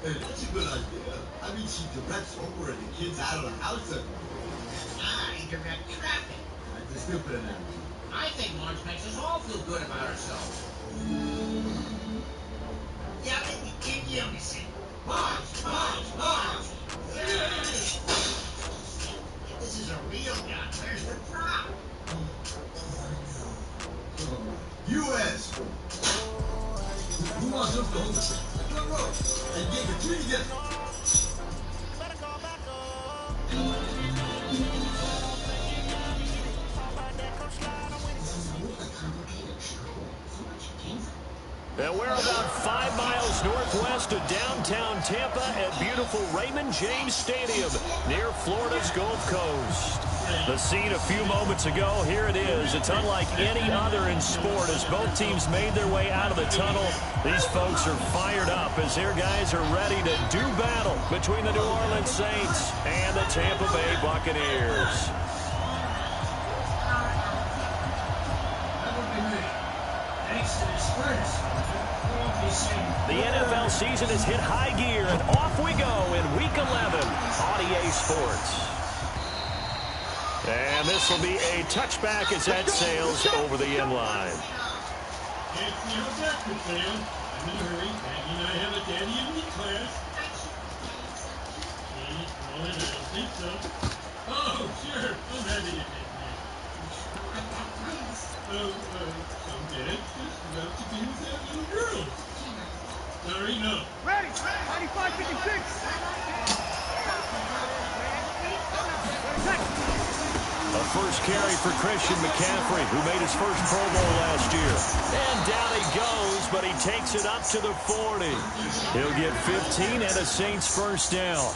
That's a good idea. I mean, she directs Homer and the kids out of the house. I direct traffic. That's a stupid analogy. I think Marge makes us all feel good about ourselves. Yeah, in unison. Marge, Marge, Marge. If this is a real gun, where's the prop? U.S. Who wants us to hold the thing? Come on, and get the three together. And we're about 5 miles northwest of downtown Tampa at beautiful Raymond James Stadium near Florida's Gulf Coast. The scene a few moments ago, here it is. It's unlike any other in sport as both teams made their way out of the tunnel. These folks are fired up as their guys are ready to do battle between the New Orleans Saints and the Tampa Bay Buccaneers. The NFL season has hit high gear, and off we go in Week 11 on EA Sports. And this will be a touchback as that sails over the end line. It's no breakfast, Sam. I'm in a hurry. Maggie and I have a daddy and me class. I don't think so. Oh, sure. I'm happy to take that. Some dads just love to be with their little girls. Sorry, no. Ready! 95-56! A first carry for Christian McCaffrey, who made his first Pro Bowl last year. And down he goes, but he takes it up to the 40. He'll get 15 and a Saints first down.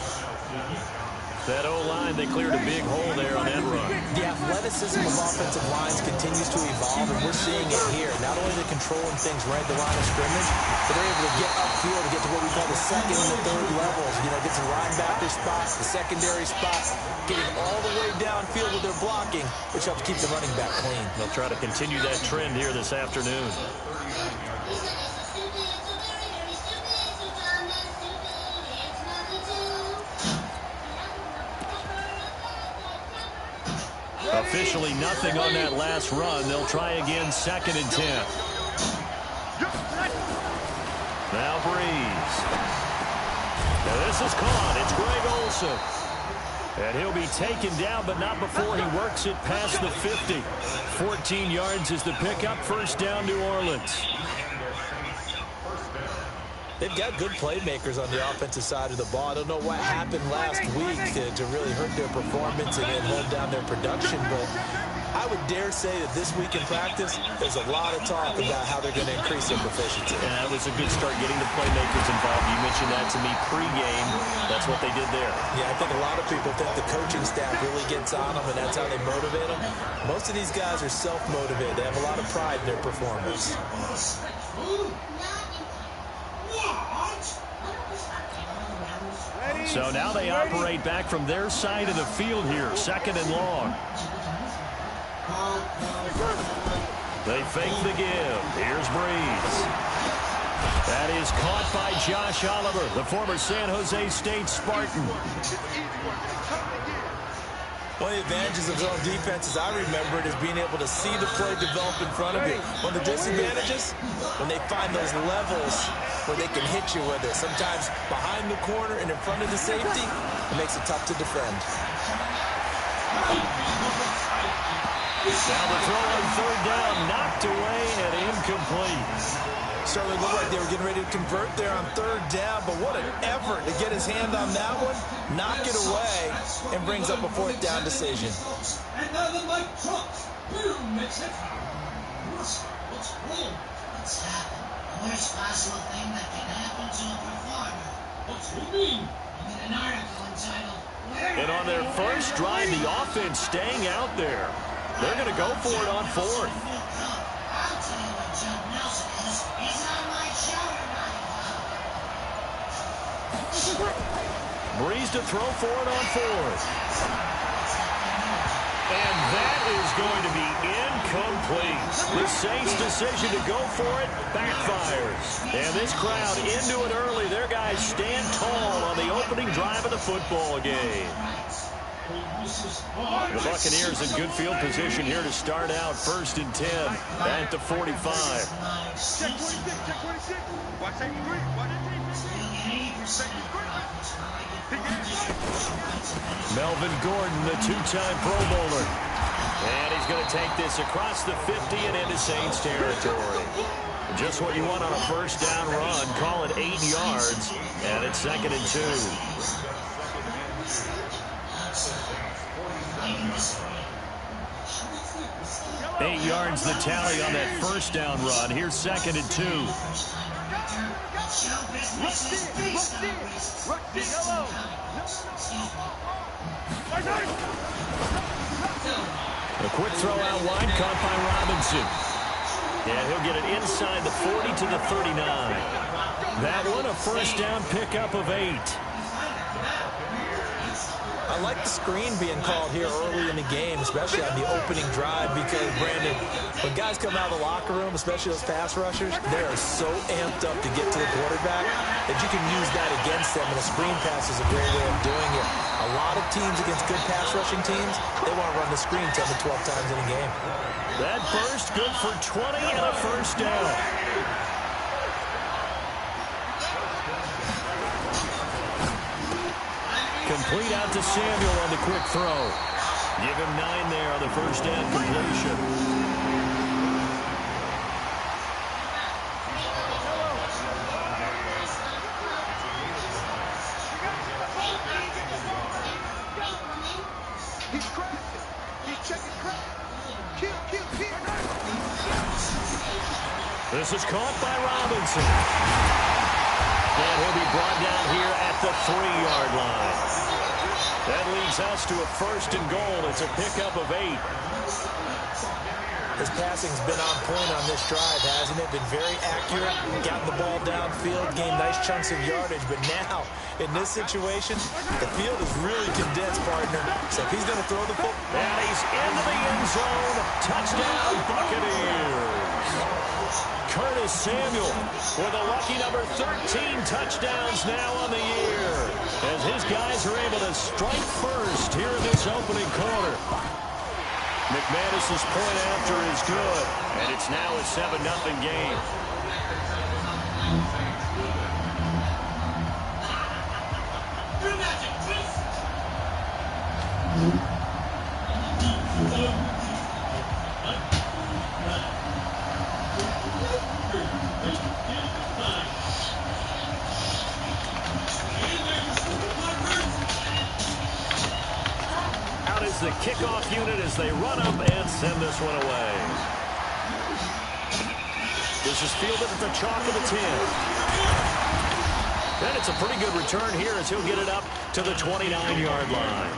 That O-line, they cleared a big hole there on that run. The athleticism of offensive lines continues to evolve, and we're seeing it here. Not only are they controlling things right at the line of scrimmage, but they're able to get upfield to get to what we call the second and the third levels. You know, get to linebacker spots, the secondary spots, getting all the way downfield with their blocking, which helps keep the running back clean. They'll try to continue that trend here this afternoon. Officially nothing on that last run. They'll try again, 2nd and 10. Now Breeze. Now this is caught. It's Greg Olsen. And he'll be taken down, but not before he works it past the 50. 14 yards is the pickup. First down, New Orleans. They've got good playmakers on the offensive side of the ball. I don't know what happened last week to really hurt their performance and hold down their production, but I would dare say that this week in practice, there's a lot of talk about how they're going to increase their proficiency. And that was a good start getting the playmakers involved. You mentioned that to me pregame. That's what they did there. Yeah, I think a lot of people think the coaching staff really gets on them, and that's how they motivate them. Most of these guys are self-motivated. They have a lot of pride in their performance. So now they operate back from their side of the field here, 2nd and long. They fake the give. Here's Breeze. That is caught by Josh Oliver, the former San Jose State Spartan. One of the advantages of zone defense, as I remember it, is being able to see the play develop in front of you. One of the disadvantages, when they find those levels where they can hit you with it. Sometimes behind the corner and in front of the safety, it makes it tough to defend. Now the throw on 3rd down, knocked away and incomplete. Certainly looked like they were getting ready to convert there on 3rd down, but what an effort to get his hand on that one, knock it away, and brings up a 4th down decision. And now the mic drops. Boom, it's it. What's wrong? What's happened? The worst possible thing that can happen to a performer. What's he mean? I'm in an article entitled... And on their first drive, the offense staying out there. They're going to go for it on 4th. I'll tell you what Joe Nelson is. He's on my shoulder, Breeze to throw for it on 4th. And that is going to be incomplete. The Saints' decision to go for it backfires. And this crowd into it early. Their guys stand tall on the opening drive of the football game. The Buccaneers in good field position here to start out 1st and 10 at the 45. Check 26, check 26. Watch that three. Watch Melvin Gordon, the two-time Pro Bowler. And he's going to take this across the 50 and into Saints territory. Just what you want on a first down run. Call it 8 yards. And it's 2nd and 2. 8 yards the tally on that first down run. Here's 2nd and 2. A quick throw out wide, caught by Robinson. And he'll get it inside the 40 to the 39. That one a first down pickup of 8. I like the screen being called here early in the game, especially on the opening drive, because, Brandon, when guys come out of the locker room, especially those pass rushers, they are so amped up to get to the quarterback that you can use that against them, and a screen pass is a great way of doing it. A lot of teams against good pass rushing teams, they want to run the screen 10 to 12 times in a game. That burst good for 20 and a first down. Complete out to Samuel on the quick throw. Give him 9 there on the first down completion. He's crashing. He's checking crack. Kill. This is caught by Robinson. And he'll be brought down here at the 3-yard line. That leads us to a 1st and goal. It's a pickup of 8. His passing's been on point on this drive, hasn't it? Been very accurate, gotten the ball downfield, gained nice chunks of yardage. But now, in this situation, the field is really condensed, partner. So if he's going to throw the football... And he's into the end zone. Touchdown, Buccaneers. Curtis Samuel with a lucky number 13 touchdowns now on the year, as his guys are able to strike first here in this opening quarter. McManus's point after is good, and it's now a 7-0 game. Out is the kickoff unit as they run up and send this one away. This is fielded at the chalk of the 10. And it's a pretty good return here as he'll get it up to the 29-yard line.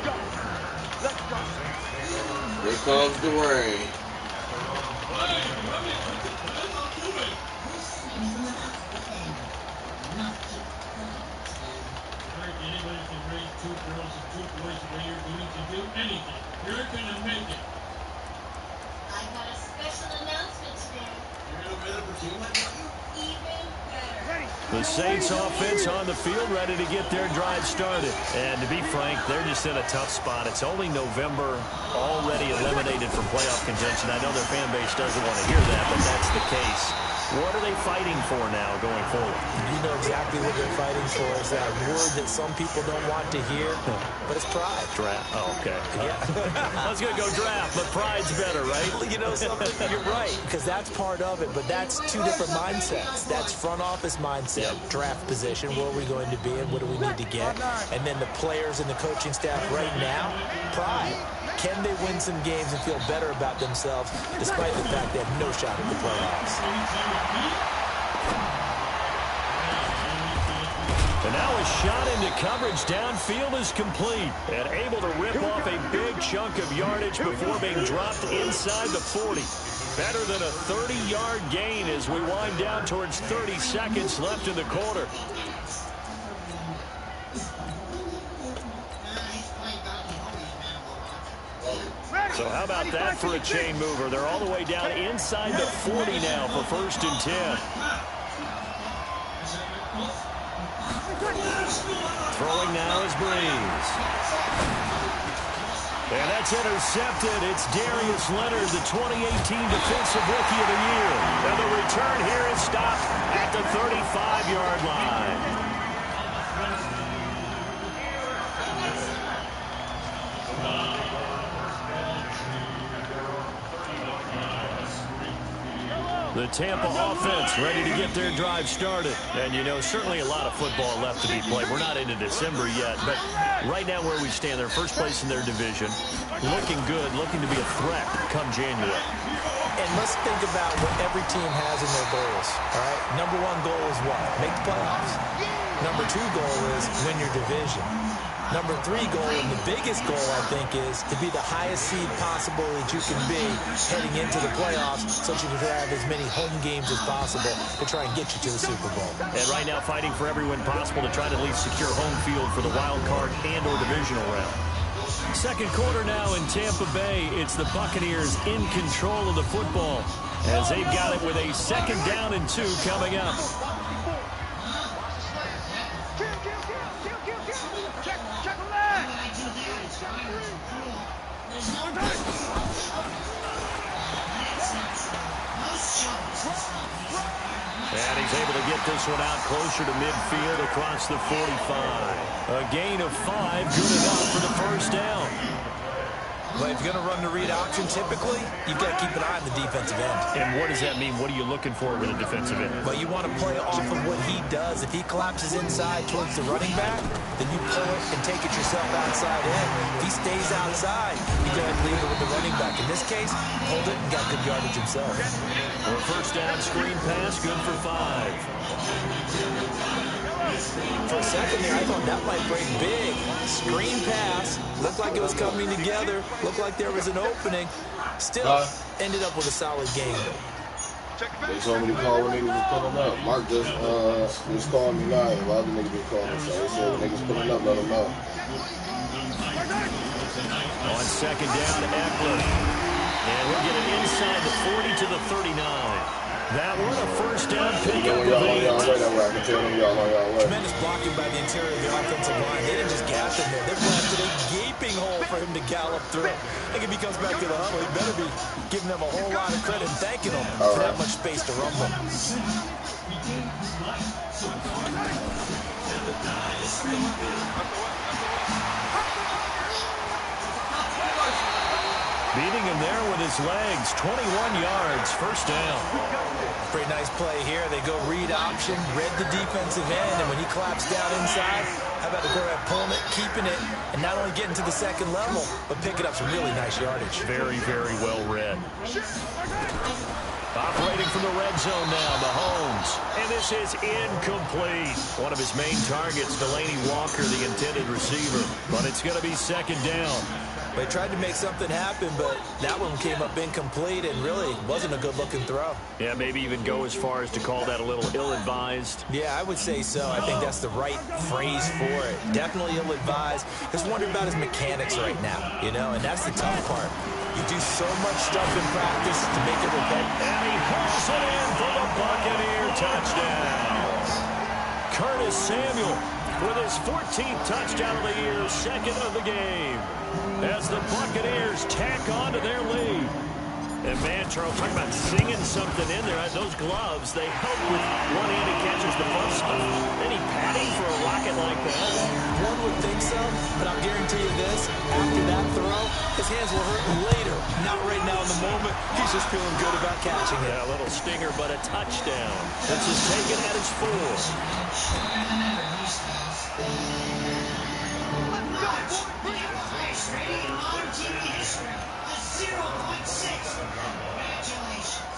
Here comes the rain. Anybody can raise 2 girls and 2 boys the way you're going to do anything. You're going to make it. I got a special announcement today. You're going to win a team like you? Even better. The Saints offense on the field ready to get their drive started. And to be frank, they're just in a tough spot. It's only November, already eliminated from playoff contention. I know their fan base doesn't want to hear that, but that's the case. What are they fighting for now going forward? You know exactly what they're fighting for. Is that word that some people don't want to hear, but it's pride. Draft. Oh, okay. Yeah. I was going to go draft, but pride's better, right? You know something? You're right, because that's part of it, but that's 2 different mindsets. That's front office mindset, draft position, where are we going to be and what do we need to get? And then the players and the coaching staff right now, pride. Can they win some games and feel better about themselves despite the fact they have no shot at the playoffs? And now a shot into coverage downfield is complete and able to rip off a big chunk of yardage before being dropped inside the 40. Better than a 30-yard gain as we wind down towards 30 seconds left in the quarter. So So how about that for a chain mover? They're all the way down inside the 40 now for 1st and 10. Throwing now is Breeze. And that's intercepted. It's Darius Leonard, the 2018 Defensive Rookie of the Year. And the return here is stopped at the 35-yard line. The Tampa offense ready to get their drive started. And, you know, certainly a lot of football left to be played. We're not into December yet, but right now where we stand, they're first place in their division. Looking good, looking to be a threat come January. And let's think about what every team has in their goals, all right? Number one goal is what? Make the playoffs. Number two goal is win your division. Number three goal, and the biggest goal, I think, is to be the highest seed possible that you can be heading into the playoffs so that you can have as many home games as possible to try and get you to the Super Bowl. And right now fighting for every win possible to try to at least secure home field for the wild card and or divisional round. Second quarter now in Tampa Bay. It's the Buccaneers in control of the football as they've got it with a 2nd down and 2 coming up. And he's able to get this one out closer to midfield across the 45. A gain of 5, good enough for the 1st down. But if you're going to run the read option, typically, you've got to keep an eye on the defensive end. And what does that mean? What are you looking for with a defensive end? Well, you want to play off of what he does. If he collapses inside towards the running back, then you pull it and take it yourself outside in. If he stays outside, you got to leave it with the running back. In this case, hold it and got good yardage himself. Well, 1st down screen pass, good for 5. For a second there, I thought that might break big. Screen pass. Looked like it was coming together. Looked like there was an opening. Still ended up with a solid game. They told me to call when niggas was pulling up. Mark just called me live. While other niggas been calling. So they said when niggas pulling up, let them know. On 2nd down, Eckler. And we'll get it inside the 40 to the 39. That one a 1st down pickup of 8. Tremendous blocking by the interior of the offensive line. They didn't just gash him there. They blasted a gaping hole for him to gallop through. I think if he comes back to the huddle, he better be giving them a whole lot of credit and thanking them for that much space to rumble. Beating him there with his legs. 21 yards, 1st down. Pretty nice play here. They go read option, read the defensive end, and when he claps down inside, how about the quarterback pulling it, keeping it, and not only getting to the 2nd level, but picking up some really nice yardage. Very, very well read. Operating from the red zone now, Mahomes. And this is incomplete. One of his main targets, Delaney Walker, the intended receiver. But it's going to be 2nd down. They tried to make something happen, but that one came up incomplete and really wasn't a good-looking throw. Yeah, maybe even go as far as to call that a little ill-advised. Yeah, I would say so. I think that's the right phrase for it. Definitely ill-advised. Just wondering about his mechanics right now, you know, and that's the tough part. You do so much stuff in practice to make it repetitive. And he pulls it in for the Buccaneer touchdown. Curtis Samuel with his 14th touchdown of the year, 2nd of the game, as the Buccaneers tack on to their lead. And man, Charles, talking about singing something in there. Those gloves, they help with one hand he catches the fun stuff. Any padding for a rocket like that? One would think so, but I'll guarantee you this. After that throw, his hands will hurt later. Not right now in the moment. He's just feeling good about catching it. Yeah, a little stinger, but a touchdown. This is taken at his 4. Highest rating in modern TV history, a 0.6. Congratulations.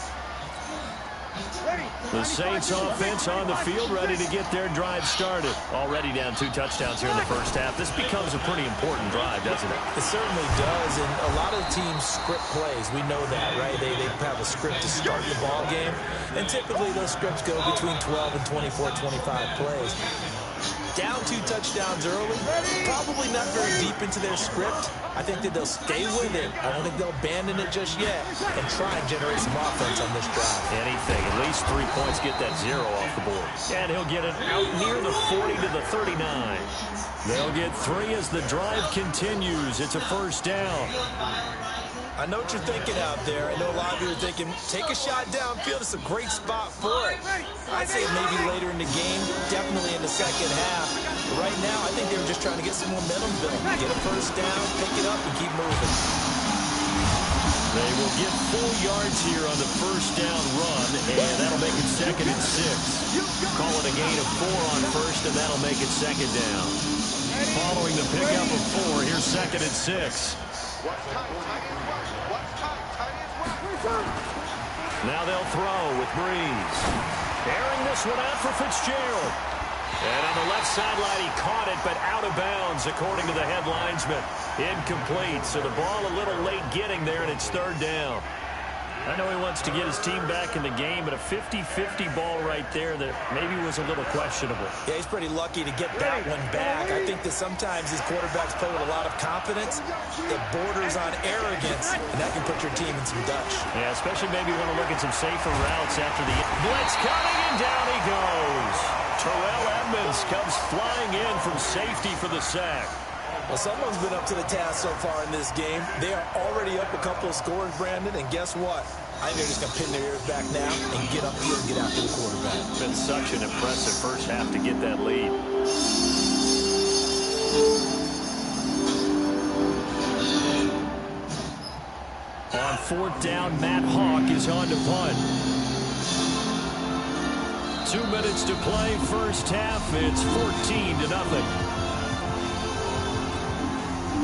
The Saints offense on the field, ready to get their drive started. Already down 2 touchdowns here in the 1st half. This becomes a pretty important drive, doesn't it? It certainly does, and a lot of teams script plays. We know that, right? They have a script to start the ball game, and typically those scripts go between 12 and 24, 25 plays. Down 2 touchdowns early, probably not very deep into their script. I think that they'll stay with it. I don't think they'll abandon it just yet and try and generate some offense on this drive. Anything, at least 3 points, get that 0 off the board. And he'll get it out near the 40 to the 39. They'll get 3 as the drive continues. It's a first down. I know what you're thinking out there. I know a lot of you are thinking, take a shot downfield. It's a great spot for it. I'd say maybe later in the game, definitely in the second half. But right now, I think they were just trying to get some momentum built. Get a first down, pick it up, and keep moving. They will get 4 yards here on the first down run, and that'll make it 2nd and 6. Call it a gain of 4 on first, and that'll make it 2nd down. Following the pickup of 4, here's 2nd and 6. Now they'll throw with Breeze. Airing this one out for Fitzgerald. And on the left sideline, he caught it, but out of bounds, according to the head linesman. Incomplete, so the ball a little late getting there, and it's 3rd down. I know he wants to get his team back in the game, but a 50-50 ball right there that maybe was a little questionable. Yeah, he's pretty lucky to get that one back. I think that sometimes these quarterbacks play with a lot of confidence that borders on arrogance, and that can put your team in some dutch. Yeah, especially maybe want to look at some safer routes after the blitz coming, and down he goes. Terrell Edmonds comes flying in from safety for the sack. Well, someone's been up to the task so far in this game. They are already up a couple of scores, Brandon, and guess what? I think they're just going to pin their ears back now and get up here and get after the quarterback. It's been such an impressive first half to get that lead. On 4th down, Matt Hawk is on to punt. 2 minutes to play, first half. It's 14-0.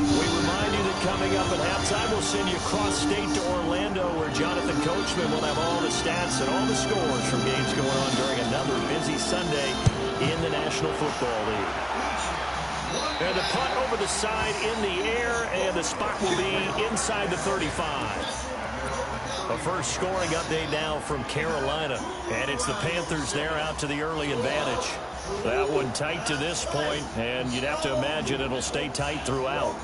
We remind you that coming up at halftime, we'll send you cross-state to Orlando, where Jonathan Coachman will have all the stats and all the scores from games going on during another busy Sunday in the National Football League. And the punt over the side in the air, and the spot will be inside the 35. A first scoring update now from Carolina, and it's the Panthers there out to the early advantage. That one tight to this point, and you'd have to imagine it'll stay tight throughout.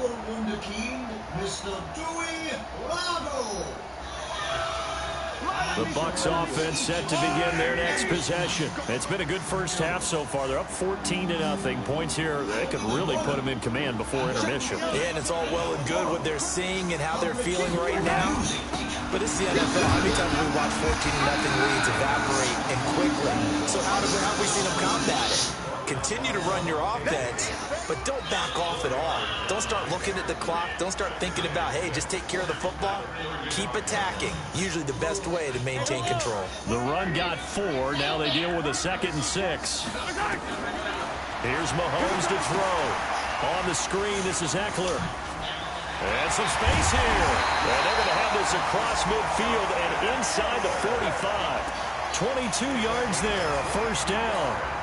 The Bucs offense set to begin their next possession. It's been a good first half so far. They're up 14-0. Points here, they could really put them in command before intermission. Yeah, and it's all well and good what they're seeing and how they're feeling right now. But it's the NFL. How many times have we watched 14-0 leads evaporate and quickly? So how have we seen them combat it? Continue to run your offense, but don't back off at all. Don't start looking at the clock. Don't start thinking about, hey, just take care of the football. Keep attacking. Usually the best way to maintain control. The run got 4. Now they deal with a 2nd and 6. Here's Mahomes to throw. On the screen, this is Eckler. And some space here. And they're going to have this across midfield and inside the 45. 22 yards there, a first down.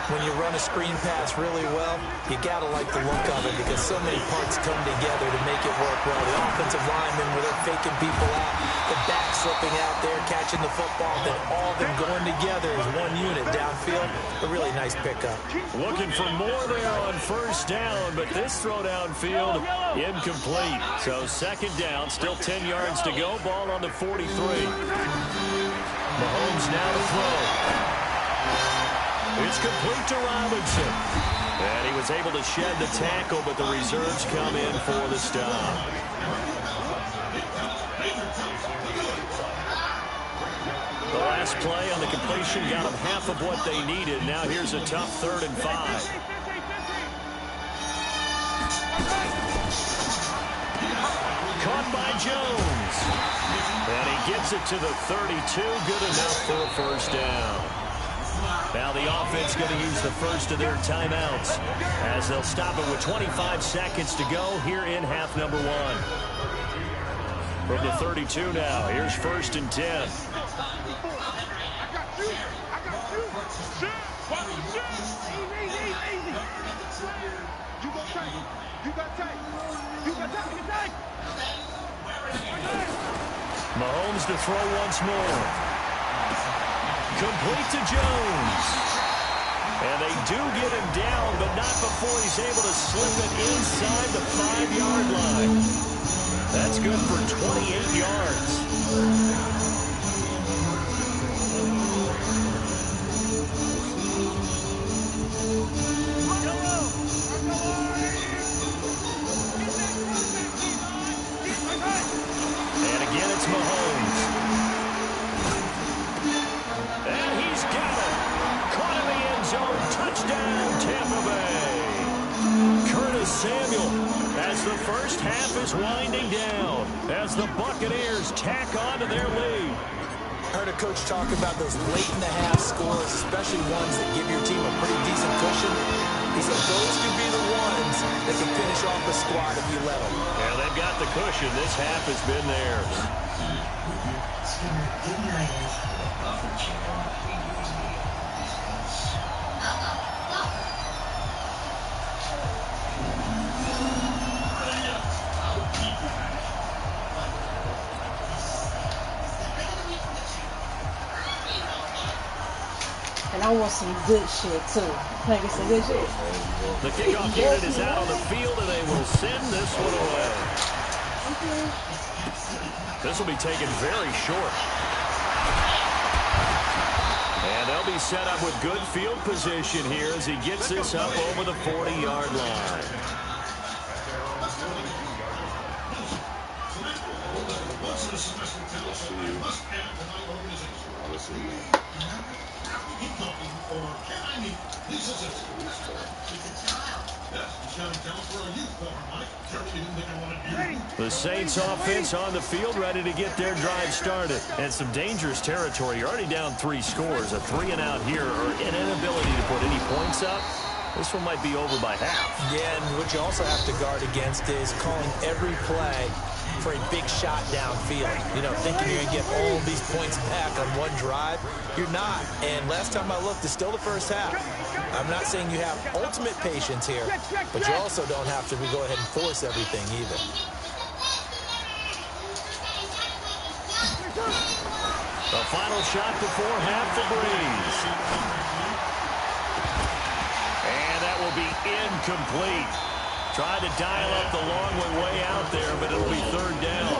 When you run a screen pass really well, you got to like the look of it because so many parts come together to make it work well. The offensive linemen, where they're faking people out, the back slipping out there, catching the football, then all of them going together as one unit downfield. A really nice pickup. Looking for more there on first down, but this throw downfield incomplete. So 2nd down, still 10 yards to go. Ball on the 43. Mahomes now to throw. It's complete to Robinson. And he was able to shed the tackle, but the reserves come in for the stop. The last play on the completion got them half of what they needed. Now here's a tough 3rd and 5. Caught by Jones. And he gets it to the 32. Good enough for a first down. Now the offense going to use the first of their timeouts as they'll stop it with 25 seconds to go here in half number 1. From the 32 now, here's 1st and 10. Mahomes to throw once more. Complete to Jones. do get him down, but not before he's able to slip it inside the 5-yard line. That's good for 28 yards. And again, it's Mahomes. And he's got it. Caught in the end zone. Touchdown, Tampa Bay. Curtis Samuel as the first half is winding down, as the Buccaneers tack on to their lead. I heard a coach talk about those late-in-the-half scores, especially ones that give your team a pretty decent cushion. He said those could be the ones that can finish off a squad if you let them. Yeah, they've got the cushion. This half has been theirs. And I want some good shit, too. Can I get some good shit? The kickoff unit is out on the field, and they will send this one away. Okay. This will be taken very short. And they'll be set up with good field position here as he gets this up over the 40-yard line. The Saints offense on the field ready to get their drive started. And some dangerous territory. You're already down 3 scores. A 3-and-out here or an inability to put any points up. This one might be over by half. Yeah, and what you also have to guard against is calling every play for a big shot downfield. You know, thinking you're going to get all these points back on one drive. You're not. And last time I looked, it's still the first half. I'm not saying you have ultimate patience here, but you also don't have to go ahead and force everything either. The final shot before half the breeze. And that will be incomplete. Tried to dial up the long one way out there, but it'll be 3rd down.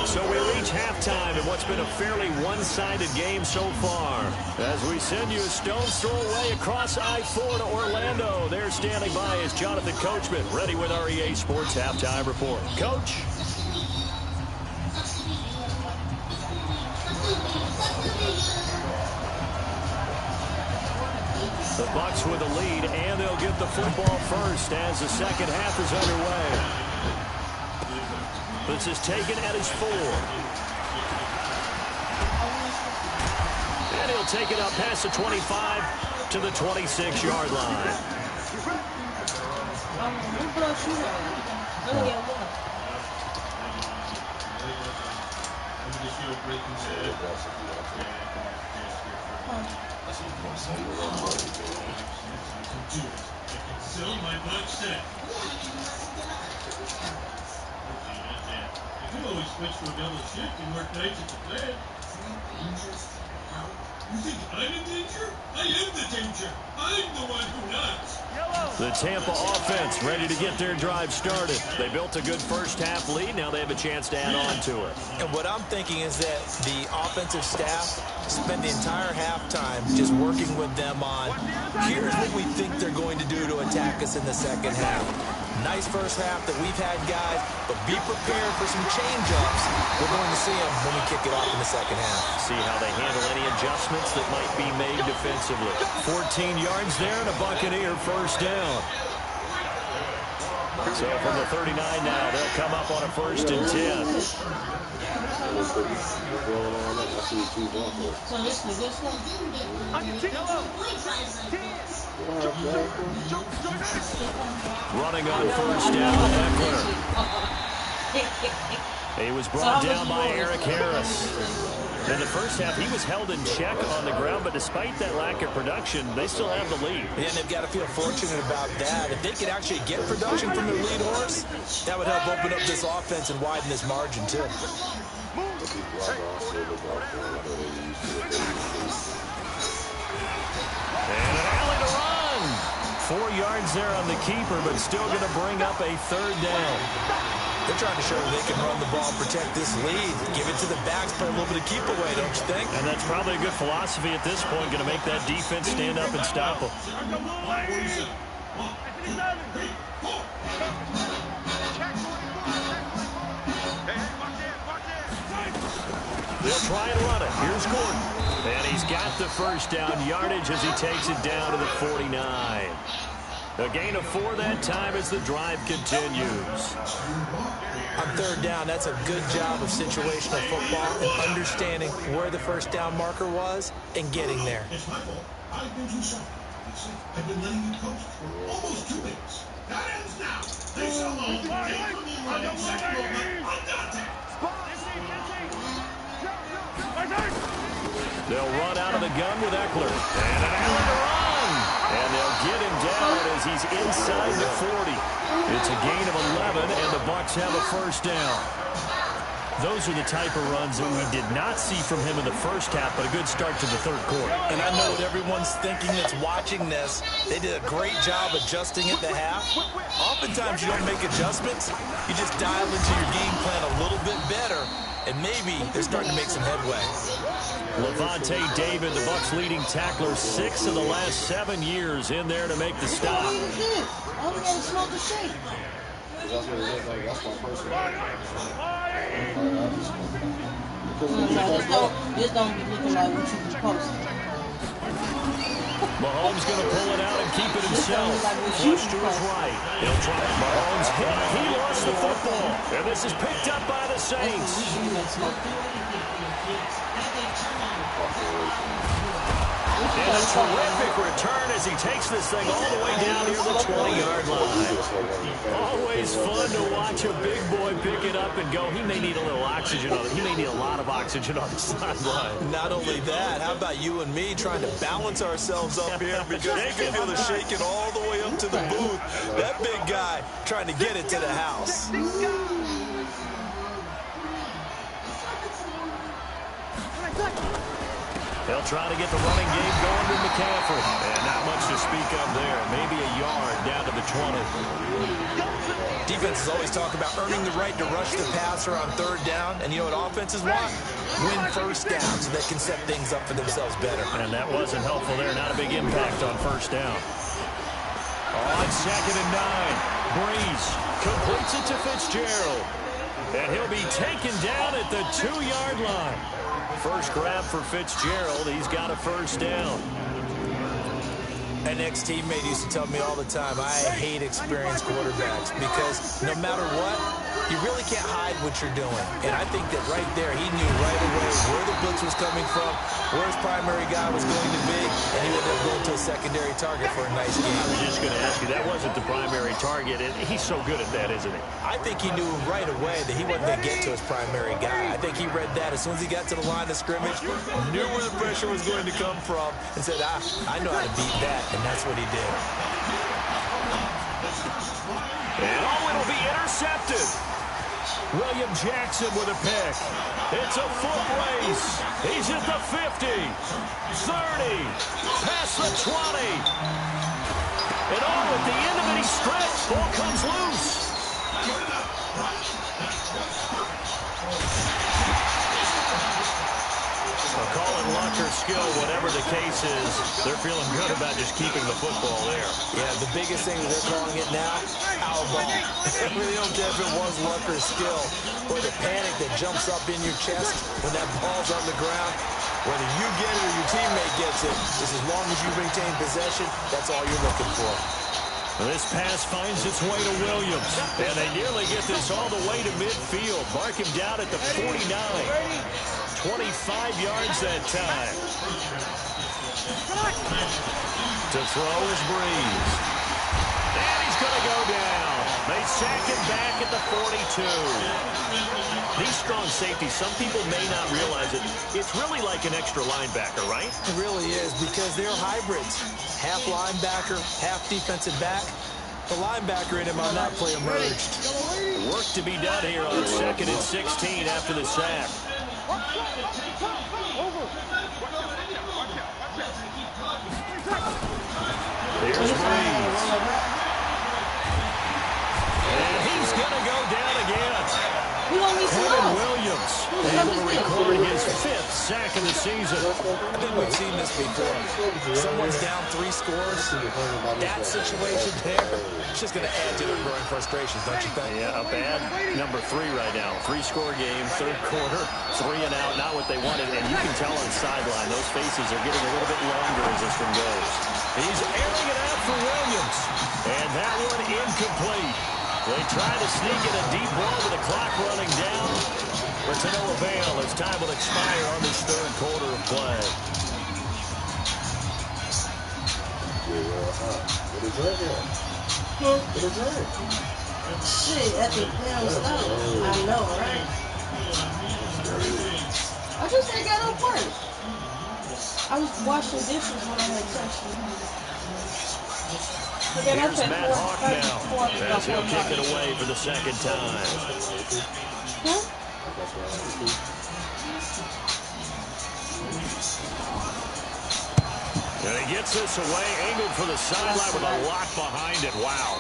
So we reach halftime in what's been a fairly one-sided game so far. As we send you a stone's throw away across I-4 to Orlando. There standing by is Jonathan Coachman, ready with our EA Sports Halftime Report. Coach. The Bucs with a lead, and they'll get the football first as the second half is underway. This is taken at his 4. And he'll take it up past the 25 to the 26-yard line. You always switch to a double shift and work nights at the plant. You think I'm in danger? I am the danger. I'm the one who knocks. The Tampa offense ready to get their drive started. They built a good first half lead. Now they have a chance to add on to it. And what I'm thinking is that the offensive staff spend the entire halftime just working with them on, here's what we think they're going to do to attack us in the second half. Nice first half that we've had, guys, but be prepared for some change-ups. We're going to see them when we kick it off in the second half. See how they handle any adjustments that might be made defensively. 14 yards there and a Buccaneer first down. So from the 39 now, they'll come up on a 1st and 10. Running on 1st down, Eckler. He was brought down by Eric Harris. In the first half, he was held in check on the ground, but despite that lack of production, they still have the lead. And they've got to feel fortunate about that. If they could actually get production from their lead horse, that would help open up this offense and widen this margin, too. And an alley to run. 4 yards there on the keeper, but still going to bring up a 3rd down. They're trying to show that they can run the ball, protect this lead, give it to the backs, play a little bit of keep away, don't you think? And that's probably a good philosophy at this point, going to make that defense stand up and stop them. They'll try and run it. Here's Gordon. And he's got the 1st down yardage as he takes it down to the 49. A gain of 4 that time as the drive continues. On 3rd down, that's a good job of situational football and understanding where the 1st down marker was and getting there. It's my fault. I've been too soft. I've been letting you coach for almost 2 minutes. That ends now. They shall know. Second movement. They'll run out of the gun with Eckler. And an Allen run. And they'll get him down as he's inside the 40. It's a gain of 11, and the Bucs have a 1st down. Those are the type of runs that we did not see from him in the 1st half, but a good start to the 3rd quarter. And I know what everyone's thinking that's watching this. They did a great job adjusting at the half. Oftentimes you don't make adjustments. You just dial into your game plan a little bit better, and maybe they're starting to make some headway. Levante David, the Bucs leading tackler, 6 of the last 7 years in there to make the stop. All we got to smoke the shake. That's what it looks like. That's my personal. This don't be looking like what you supposed to. Mahomes going to pull it out and keep it himself. Flush to his right. He'll try it. Mahomes hit. He lost the football. And this is picked up by the Saints. And a terrific return as he takes this thing all the way down near the 20-yard line. Always fun to watch a big boy pick it up and go. He may need a little oxygen on it. He may need a lot of oxygen on the sideline. Not only that, how about you and me trying to balance ourselves up here because you can feel the shaking all the way up to the booth. That big guy trying to get it to the house. They'll try to get the running game going with McCaffrey. And not much to speak of there. Maybe a yard down to the 20. Defenses always talk about earning the right to rush the passer on 3rd down. And you know what offenses want? Win 1st down so they can set things up for themselves better. And that wasn't helpful there. Not a big impact on 1st down. On 2nd and 9. Breeze completes it to Fitzgerald. And he'll be taken down at the 2-yard line. First grab for Fitzgerald. He's got a 1st down. An ex-teammate used to tell me all the time, I hate experienced quarterbacks because no matter what, you really can't hide what you're doing. And I think that right there, he knew right away where the blitz was coming from, where his primary guy was going to be, and he ended up going to a secondary target for a nice game. I was just going to ask you, that wasn't the primary target, and he's so good at that, isn't he? I think he knew right away that he wasn't going to get to his primary guy. I think he read that as soon as he got to the line of scrimmage, knew where the pressure was going to come from, and said, I know how to beat that, and that's what he did. And it'll be intercepted. William Jackson with a pick. It's a foot race. He's at the 50, 30, past the 20. And at the end of it, he stretched. Ball comes loose. I'll call it luck or skill, whatever the case is. They're feeling good about just keeping the football there. Yeah, the biggest thing that they're calling it now, our ball. We don't care if it was luck or skill, or the panic that jumps up in your chest when that ball's on the ground. Whether you get it or your teammate gets it, just as long as you maintain possession, that's all you're looking for. This pass finds its way to Williams, and they nearly get this all the way to midfield. Mark him down at the 49. 25 yards that time. To throw is Breeze. And he's going to go down. They sack him back at the 42. These strong safeties, some people may not realize it. It's really like an extra linebacker, right? It really is, because they're hybrids. Half linebacker, half defensive back. The linebacker in him on that play emerged. Work to be done here on 2nd and 16 after the sack. Here's Breeze. We gonna need some Kevin help. Williams able to record his 5th sack of the season. I think we've seen this before. Someone's down 3 scores. That situation there, it's just going to add to their growing frustrations, don't you think? Yeah, a bad number 3 right now. 3-score game, 3rd quarter, 3 and out, not what they wanted. And you can tell on the sideline, those faces are getting a little bit longer as this one goes. He's airing it out for Williams. And that one incomplete. They try to sneak in a deep ball with the clock running down. But to no avail as time will expire on this 3rd quarter of play. What is that here? What is that? Shit, at the damn stove. I know, right? I just ain't got up work. I was washing dishes when I had touched you. Here's Matt Hawk now as he'll kick it away for the 2nd time. Huh? And he gets this away, angled for the sideline with a lot behind it. Wow.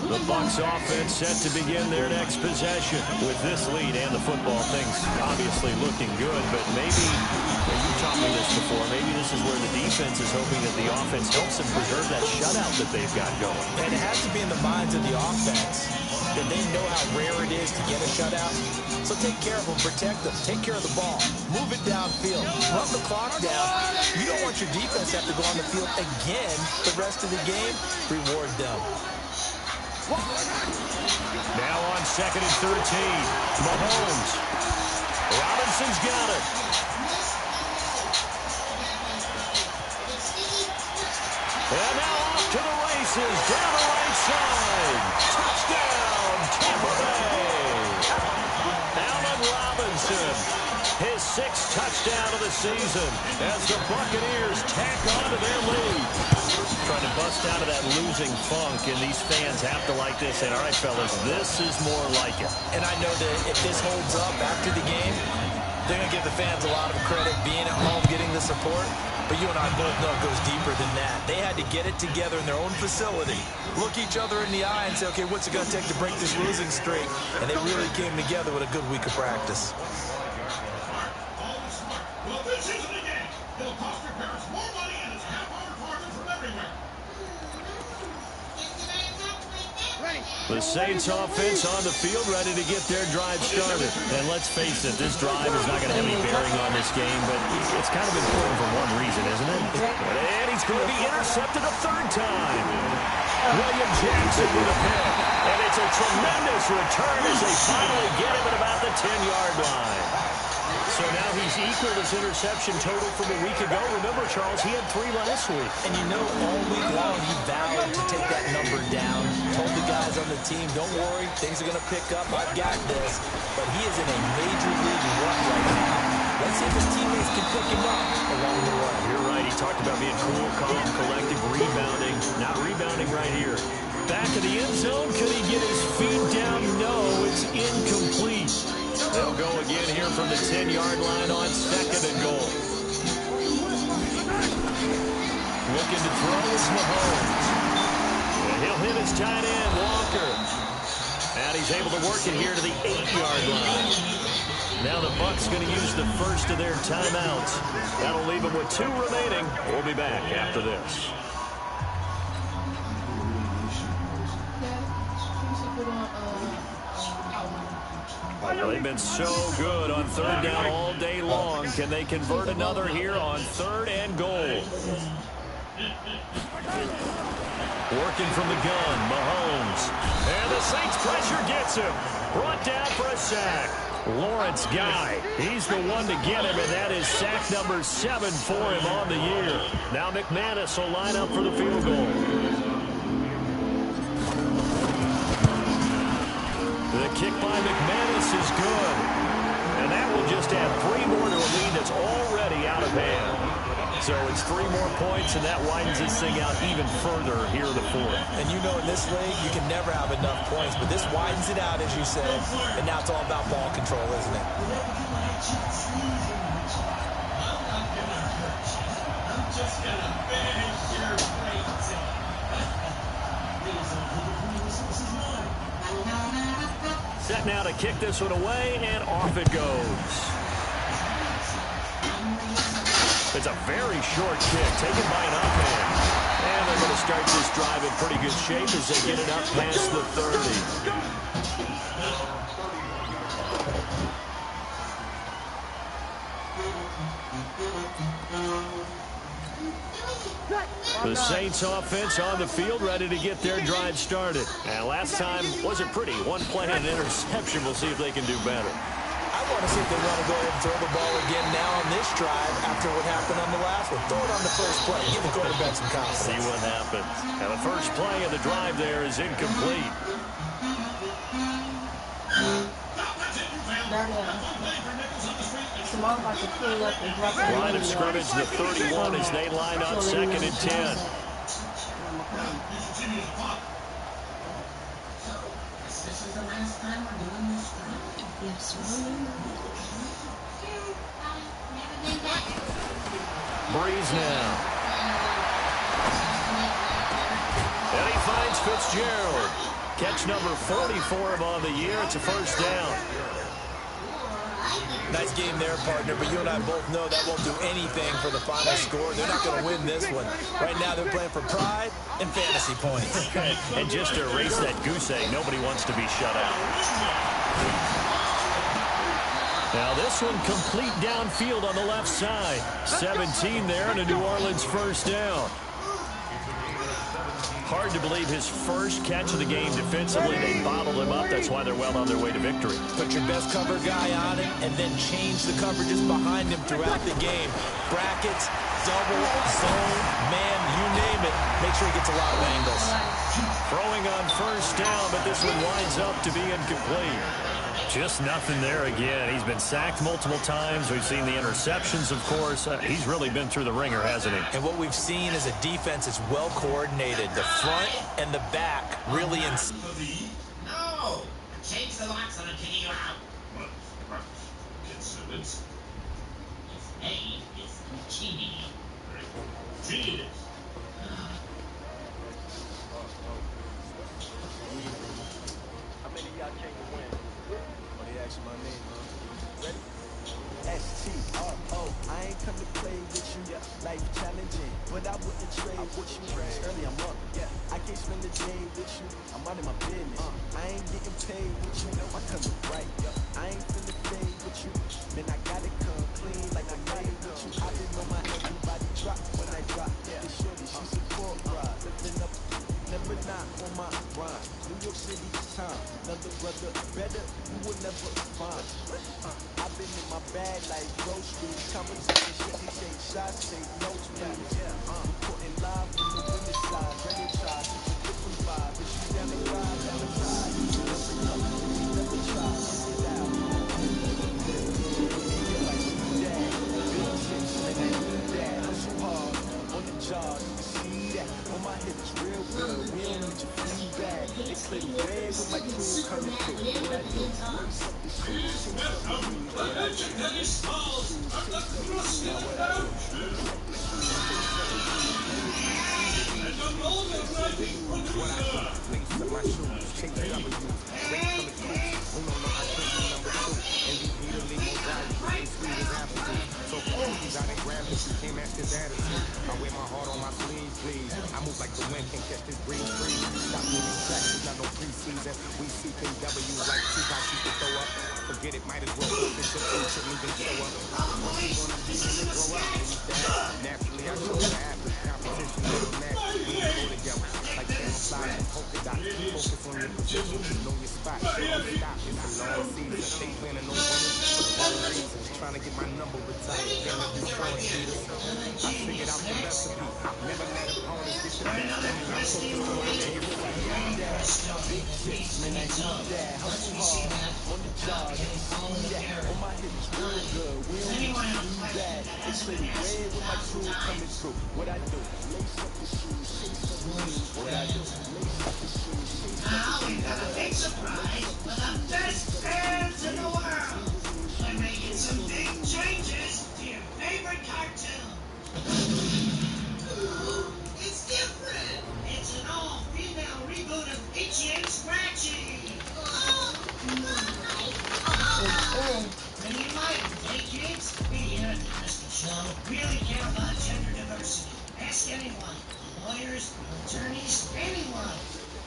The Bucs offense set to begin their next possession. With this lead and the football, things obviously looking good, but maybe, you taught me this before, maybe this is where the defense is hoping that the offense helps them preserve that shutout that they've got going. And it has to be in the minds of the offense that they know how rare it is to get a shutout. So take care of them, protect them, take care of the ball, move it downfield, run the clock down. You don't want your defense to have to go on the field again the rest of the game. Reward them. Now on 2nd and 13, Mahomes. Robinson's got it. And now off to the races, down the right side. Touchdown, Tampa Bay. Allen Robinson, his 6th touchdown of the season as the Buccaneers tack on to their lead. Trying to bust out of that losing funk, and these fans have to like this. And all right, fellas, this is more like it. And I know that if this holds up after the game, they're going to give the fans a lot of credit being at home, getting the support. But you and I both know it goes deeper than that. They had to get it together in their own facility, look each other in the eye and say, okay, what's it going to take to break this losing streak? And they really came together with a good week of practice. Well, this isn't a game. It'll cost your parents more money and it's half-hour target from everywhere. The Saints offense on the field, ready to get their drive started. And let's face it, this drive is not going to have any bearing on this game, but it's kind of important for one reason, isn't it? And he's going to be intercepted a 3rd time. William Jackson with a pick. And it's a tremendous return as they finally get him at about the 10-yard line. So now he's equaled his interception total from a week ago. Remember, Charles, he had 3 last week. And you know, all week long he vowed to take that number down. Told the guys on the team, don't worry, things are going to pick up. I've got this. But he is in a major league rut right now. Let's see if his teammates can pick him up along the way. You're right. He talked about being cool, calm, collective, rebounding. Not rebounding right here. Back in the end zone. Could he get his feet down? No, it's incomplete. They'll go again here from the 10-yard line on 2nd and goal. Looking to throw is Mahomes. And he'll hit his tight end, Walker. And he's able to work it here to the 8-yard line. Now the Bucs going to use the first of their timeouts. That'll leave them with 2 remaining. We'll be back after this. They've been so good on 3rd down all day long. Can they convert another here on 3rd and goal? Working from the gun, Mahomes. And the Saints pressure gets him. Brought down for a sack. Lawrence Guy, he's the one to get him, and that is sack number 7 for him on the year. Now McManus will line up for the field goal. The kick by McManus is good. And that will just add 3 more to a lead that's already out of hand. So it's 3 more points, and that widens this thing out even further here in the 4th. And you know in this league, you can never have enough points, but this widens it out, as you said. And now it's all about ball control, isn't it? I'm just gonna beg your brains in. Set now to kick this one away, and off it goes. It's a very short kick, taken by an offhand. And they're going to start this drive in pretty good shape as they get it up past the 30. The Saints offense on the field, ready to get their drive started. And last time wasn't pretty. One play and an interception. We'll see if they can do better. I want to see if they want to go ahead and throw the ball again now on this drive after what happened on the last one. Throw it on the first play. Give the quarterback some confidence. See what happens. And the first play of the drive there is incomplete. Line of scrimmage, the 31 as they line up, 2nd and 10. Breeze now. And he finds Fitzgerald. Catch number 40 for him on the year. It's a first down. Nice game there, partner, but you and I both know that won't do anything for the final score. They're not going to win this one. Right now they're playing for pride and fantasy points. And just to erase that goose egg, nobody wants to be shut out. Now this one complete downfield on the left side. 17 there and a New Orleans first down. Hard to believe his first catch of the game defensively. They bottled him up. That's why they're well on their way to victory. Put your best cover guy on him and then change the coverages behind him throughout the game. Brackets, double, zone, man, you name it. Make sure he gets a lot of angles. Throwing on first down, but this one winds up to be incomplete. Just nothing there again. He's been sacked multiple times. We've seen the interceptions, of course. He's really been through the ringer, hasn't he? And what we've seen is a defense that's well coordinated. The front and the back really in. No! Change the locks on a kicking you out. It's Hey, it's Genie. genius. How many of y'all came to win? Oh, they asked my name, huh? Ready? S-T-R-O. I ain't come to play with you. Life challenging, but I wouldn't trade with you. Early I'm up. I can't spend the day with you. I'm out of my business. I ain't getting paid with you. My cousin right. I ain't finna play with you. Man, I gotta come clean like I made with you. I didn't know my everybody drop when I drop. This shorty, she support ride. Lifting up, never not on my rhyme. New York City time. Another brother better, you will never find. I've been in my bag like groceries. Conversation, shit, say shots, say no to me. Putting live from the winter side. Ready to try, it's a different vibe. If you down the ride, down the side. Never try, sit down. Big chips, man, I need that. I'm so hard on the job, you see that. On my hip is real good, we don't need your feedback. They play the red with my crew coming through. What I do, I wear my heart on my sleeve, please. I move like the wind, can't catch this breeze. Stop moving tracks, not no preseason. We CPW like two guys you can throw up. Forget it, might as well go fish your food, shouldn't even show up. What you gonna be when they grow up? Naturally, I show the average competition, little nasty. We go together like camouflage and polka dot. Focus on your position, know your spot. Don't stop, it's a long season. They planning on winning for the wrong reasons. Trying to get my number retired, can't let these strong leaders. I figured out the recipe. Never let opponents get the best. I'm so good on the day. big chips, man, I need that. Hustle hard on the job, you see that. On my hip is real good, we don't need to do that. They play the red with my crew coming through. What I do, lace up the shoes, chase the blues. What I do, lace up the shoes, chase the Now we've got a big surprise for the best fans in the world. We're making some big changes to your favorite And you might, hey kids, we here at the Kristen Show really care about gender diversity. Ask anyone. Lawyers, attorneys, anyone.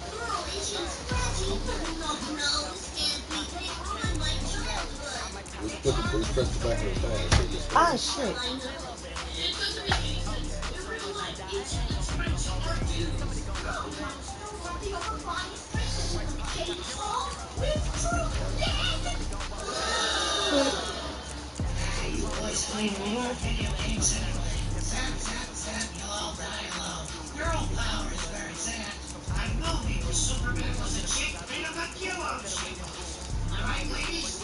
Girl, itchy and scratchy, snub nose, and they ruined my childhood. Let's press the back of the phone. Ah, shit. It doesn't make any sense. In real life, itchy and scratchy are dudes. Girl wants to know something of her body's friction. Cake fall with truth. You boys play video games anyway. Zap, zap, zap, you'll all die alone. Girl power is very sad. I know people Superman was a chick made of a kilo. Am I right, ladies?